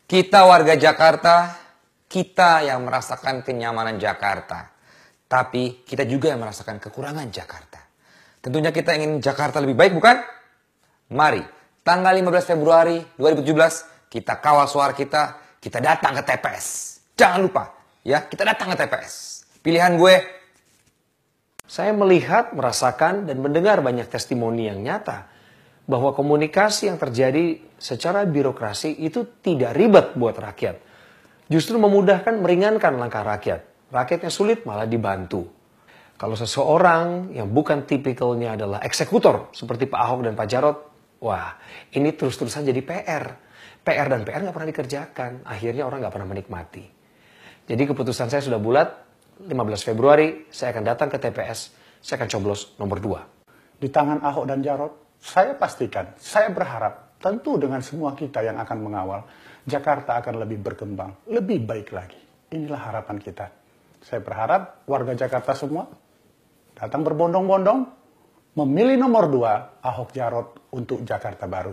Kita warga Jakarta, kita yang merasakan kenyamanan Jakarta. Tapi kita juga yang merasakan kekurangan Jakarta. Tentunya kita ingin Jakarta lebih baik, bukan? Mari, tanggal 15 Februari 2017, kita kawal suara kita datang ke TPS. Jangan lupa, ya, kita datang ke TPS. Pilihan gue. Saya melihat, merasakan, dan mendengar banyak testimoni yang nyata bahwa komunikasi yang terjadi secara birokrasi itu tidak ribet buat rakyat. Justru memudahkan, meringankan langkah rakyat. Rakyatnya sulit malah dibantu. Kalau seseorang yang bukan tipikalnya adalah eksekutor seperti Pak Ahok dan Pak Jarot, wah, ini terus-terusan jadi PR. PR dan PR nggak pernah dikerjakan. Akhirnya orang nggak pernah menikmati. Jadi keputusan saya sudah bulat. 15 Februari saya akan datang ke TPS. Saya akan coblos nomor 2. Di tangan Ahok dan Jarot, saya pastikan, saya berharap, tentu dengan semua kita yang akan mengawal, Jakarta akan lebih berkembang, lebih baik lagi. Inilah harapan kita. Saya berharap warga Jakarta semua datang berbondong-bondong, memilih nomor 2, Ahok Jarot untuk Jakarta baru.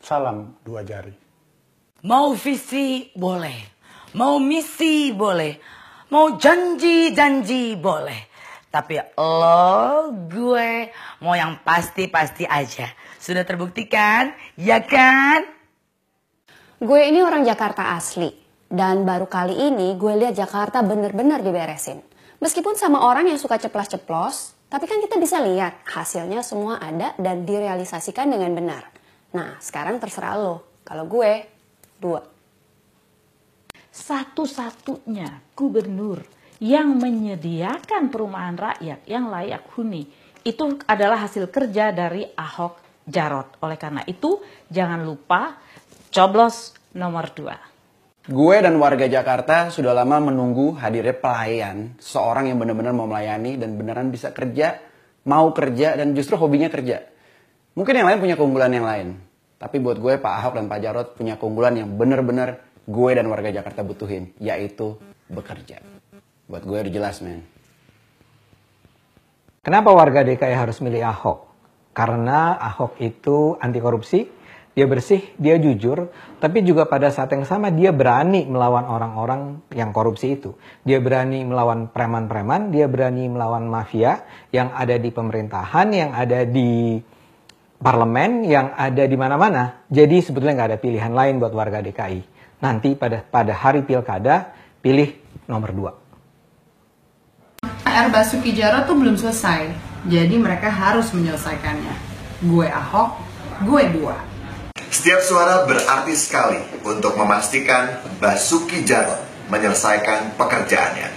Salam 2 jari. Mau visi boleh, mau misi boleh, mau janji-janji boleh. Tapi gue mau yang pasti-pasti aja. Sudah terbukti kan? Ya kan? Gue ini orang Jakarta asli. Dan baru kali ini gue lihat Jakarta bener-bener diberesin. Meskipun sama orang yang suka ceplas-ceplos, tapi kan kita bisa lihat hasilnya semua ada dan direalisasikan dengan benar. Nah, sekarang terserah lo. Kalau gue, 2. Satu-satunya gubernur yang menyediakan perumahan rakyat yang layak huni itu adalah hasil kerja dari Ahok Jarot. Oleh karena itu, jangan lupa coblos nomor 2. Gue dan warga Jakarta sudah lama menunggu hadirnya pelayan, seorang yang benar-benar mau melayani dan beneran bisa kerja, mau kerja, dan justru hobinya kerja. Mungkin yang lain punya keunggulan yang lain, tapi buat gue Pak Ahok dan Pak Jarot punya keunggulan yang benar-benar gue dan warga Jakarta butuhin, yaitu bekerja. Buat gue udah jelas, men. Kenapa warga DKI harus milih Ahok? Karena Ahok itu anti korupsi, dia bersih, dia jujur, tapi juga pada saat yang sama dia berani melawan orang-orang yang korupsi itu. Dia berani melawan preman-preman, dia berani melawan mafia yang ada di pemerintahan, yang ada di parlemen, yang ada di mana-mana. Jadi sebetulnya nggak ada pilihan lain buat warga DKI. Nanti pada hari pilkada, pilih nomor 2. PR Basuki Jarot tuh belum selesai, jadi mereka harus menyelesaikannya. Gue Ahok, gue 2. Setiap suara berarti sekali untuk memastikan Basuki Jarot menyelesaikan pekerjaannya.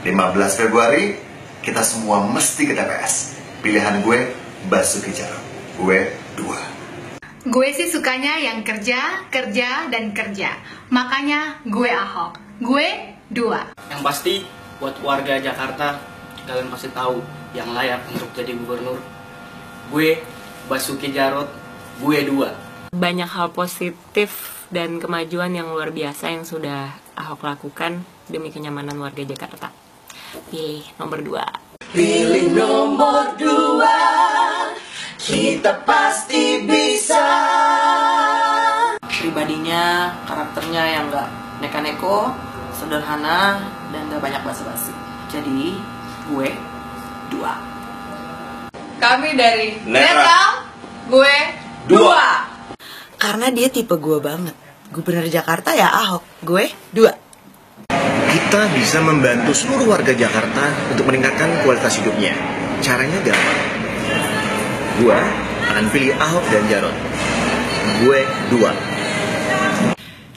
15 Februari, kita semua mesti ke TPS. Pilihan gue, Basuki Jarot. Gue 2. Gue sih sukanya yang kerja, kerja, dan kerja. Makanya gue Ahok. Gue 2. Yang pasti, buat warga Jakarta, kalian pasti tahu yang layak untuk jadi gubernur. Gue, Basuki Jarot, gue 2. Banyak hal positif dan kemajuan yang luar biasa yang sudah Ahok lakukan demi kenyamanan warga Jakarta. Pilih nomor 2. Pilih nomor 2, kita pasti bisa. Pribadinya, karakternya yang gak neko-neko, sederhana, dan gak banyak basa-basi. Jadi, gue 2. Kami dari Netral, gue 2. Karena dia tipe gue banget. Gubernur Jakarta ya Ahok, gue 2. Kita bisa membantu seluruh warga Jakarta untuk meningkatkan kualitas hidupnya. Caranya gampang. Gue akan pilih Ahok dan Jarot. Gue 2.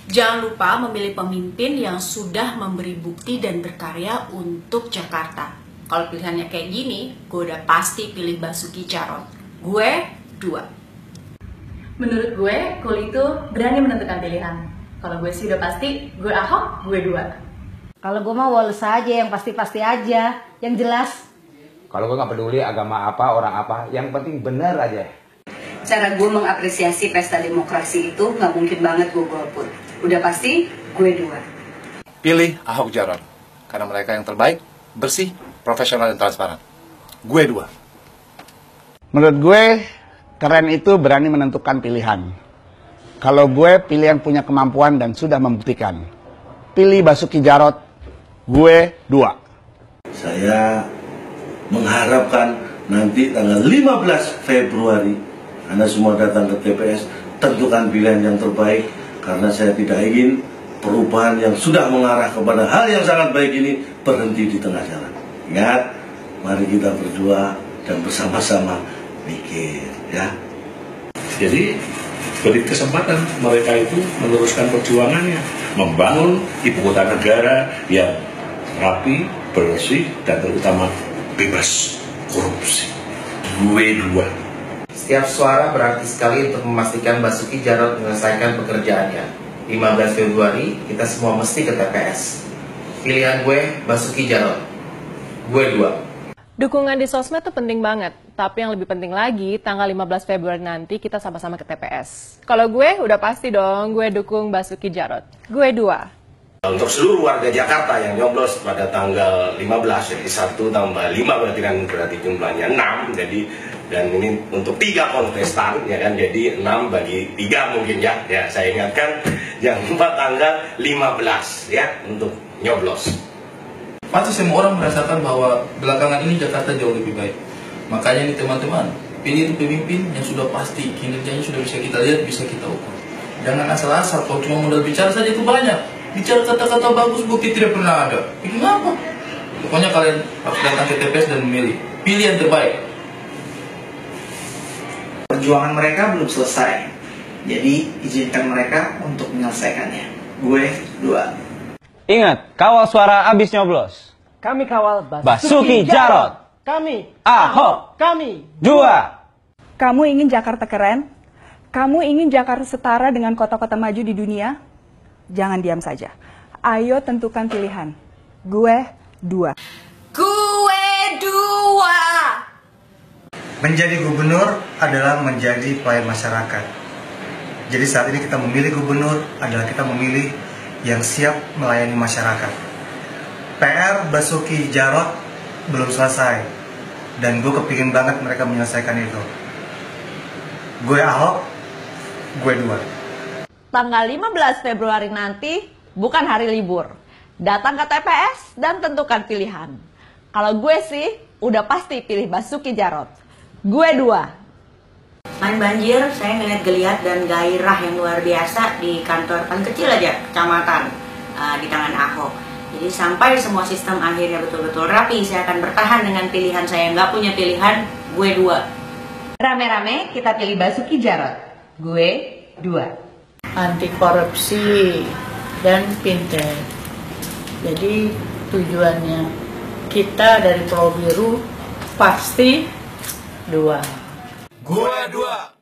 Jangan lupa memilih pemimpin yang sudah memberi bukti dan berkarya untuk Jakarta. Kalau pilihannya kayak gini, gue udah pasti pilih Basuki Jarot. Gue 2. Menurut gue, Kul itu berani menentukan pilihan. Kalau gue sih udah pasti, gue Ahok, gue 2. Kalau gue mah Wallace aja, yang pasti-pasti aja, yang jelas. Kalau gue nggak peduli agama apa, orang apa, yang penting bener aja. Cara gue mengapresiasi pesta demokrasi itu nggak mungkin banget gue golput. Udah pasti, gue 2. Pilih Ahok Jarot, karena mereka yang terbaik, bersih, profesional, dan transparan. Gue 2. Menurut gue, keren itu berani menentukan pilihan. Kalau gue pilih yang punya kemampuan dan sudah membuktikan. Pilih Basuki Jarot, gue 2. Saya mengharapkan nanti tanggal 15 Februari Anda semua datang ke TPS, tentukan pilihan yang terbaik, karena saya tidak ingin perubahan yang sudah mengarah kepada hal yang sangat baik ini berhenti di tengah jalan. Ingat, mari kita berdua dan bersama-sama mikir, ya. Jadi beri kesempatan mereka itu meneruskan perjuangannya, membangun ibu kota negara yang rapi, bersih, dan terutama bebas korupsi. Gue 2. Setiap suara berarti sekali untuk memastikan Basuki Jarot menyelesaikan pekerjaannya. 15 Februari kita semua mesti ke TPS. Pilihan gue Basuki Jarot. Gue 2. Dukungan di sosmed itu penting banget. Tapi yang lebih penting lagi, tanggal 15 Februari nanti kita sama-sama ke TPS. Kalau gue udah pasti dong, gue dukung Basuki Jarot. Gue 2. Untuk seluruh warga Jakarta yang nyoblos pada tanggal 15, jadi 1 tambah 5 berarti jumlahnya 6. Jadi dan ini untuk 3 kontestan, ya kan, jadi 6 bagi 3 mungkin ya. Ya, saya ingatkan jangan lupa tanggal 15 ya untuk nyoblos. Pasti semua orang merasakan bahwa belakangan ini Jakarta jauh lebih baik. Makanya nih teman-teman, pilih itu pemimpin yang sudah pasti kinerjanya sudah bisa kita lihat, bisa kita ukur. Jangan asal-asal, kalau cuma modal bicara saja itu banyak. Bicara kata-kata bagus bukti tidak pernah ada. Ini apa? Pokoknya kalian harus datang ke TPS dan memilih. Pilih yang terbaik. Perjuangan mereka belum selesai. Jadi izinkan mereka untuk menyelesaikannya. Gue 2. Ingat, kawal suara abis nyoblos. Kami kawal Basuki Jarot. Kami Ahok. Kami 2. Kamu ingin Jakarta keren? Kamu ingin Jakarta setara dengan kota-kota maju di dunia? Jangan diam saja. Ayo tentukan pilihan. Gue 2. Gue 2. Menjadi gubernur adalah menjadi pelayan masyarakat. Jadi saat ini kita memilih gubernur adalah kita memilih yang siap melayani masyarakat. PR Basuki Jarot belum selesai. Dan gue kepingin banget mereka menyelesaikan itu. Gue Ahok, gue 2. Tanggal 15 Februari nanti bukan hari libur. Datang ke TPS dan tentukan pilihan. Kalau gue sih udah pasti pilih Basuki Jarot. Gue 2. Main banjir, saya ngeliat geliat dan gairah yang luar biasa di kantor paling kecil aja, kecamatan, di tangan Ahok. Jadi sampai semua sistem akhirnya betul-betul rapi, saya akan bertahan dengan pilihan saya. Nggak punya pilihan, gue 2. Rame-rame kita pilih Basuki Jarot. Gue 2. Anti korupsi dan fintech. Jadi tujuannya kita dari Pulau Biru pasti 2. Gue 2.